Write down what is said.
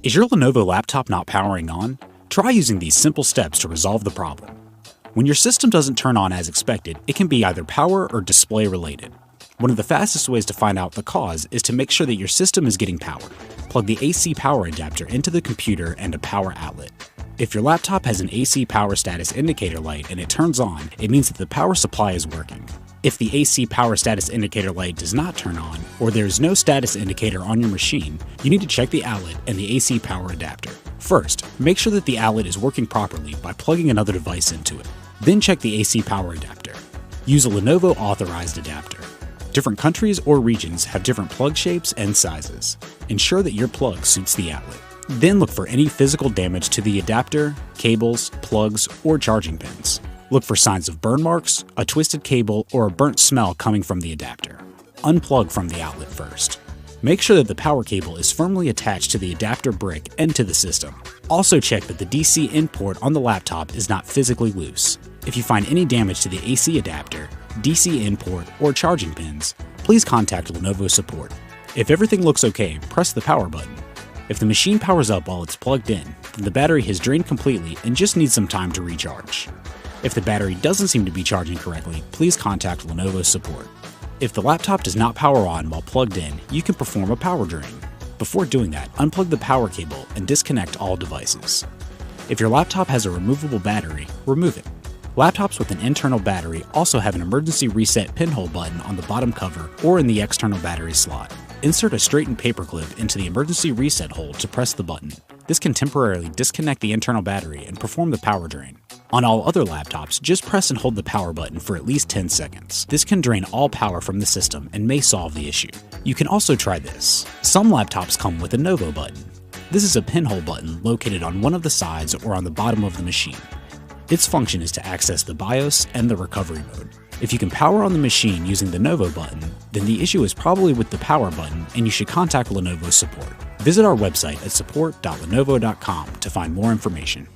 Is your Lenovo laptop not powering on? Try using these simple steps to resolve the problem. When your system doesn't turn on as expected, it can be either power or display related. One of the fastest ways to find out the cause is to make sure that your system is getting power. Plug the AC power adapter into the computer and a power outlet. If your laptop has an AC power status indicator light and it turns on, it means that the power supply is working. If the AC power status indicator light does not turn on, or there is no status indicator on your machine, you need to check the outlet and the AC power adapter. First, make sure that the outlet is working properly by plugging another device into it. Then check the AC power adapter. Use a Lenovo authorized adapter. Different countries or regions have different plug shapes and sizes. Ensure that your plug suits the outlet. Then look for any physical damage to the adapter, cables, plugs, or charging pins. Look for signs of burn marks, a twisted cable, or a burnt smell coming from the adapter. Unplug from the outlet first. Make sure that the power cable is firmly attached to the adapter brick and to the system. Also check that the DC in port on the laptop is not physically loose. If you find any damage to the AC adapter, DC in port, or charging pins, please contact Lenovo Support. If everything looks okay, press the power button. If the machine powers up while it's plugged in, then the battery has drained completely and just needs some time to recharge. If the battery doesn't seem to be charging correctly, please contact Lenovo Support. If the laptop does not power on while plugged in, you can perform a power drain. Before doing that, unplug the power cable and disconnect all devices. If your laptop has a removable battery, remove it. Laptops with an internal battery also have an emergency reset pinhole button on the bottom cover or in the external battery slot. Insert a straightened paperclip into the emergency reset hole to press the button. This can temporarily disconnect the internal battery and perform the power drain. On all other laptops, just press and hold the power button for at least 10 seconds. This can drain all power from the system and may solve the issue. You can also try this. Some laptops come with a Novo button. This is a pinhole button located on one of the sides or on the bottom of the machine. Its function is to access the BIOS and the recovery mode. If you can power on the machine using the Novo button, then the issue is probably with the power button and you should contact Lenovo Support. Visit our website at support.lenovo.com to find more information.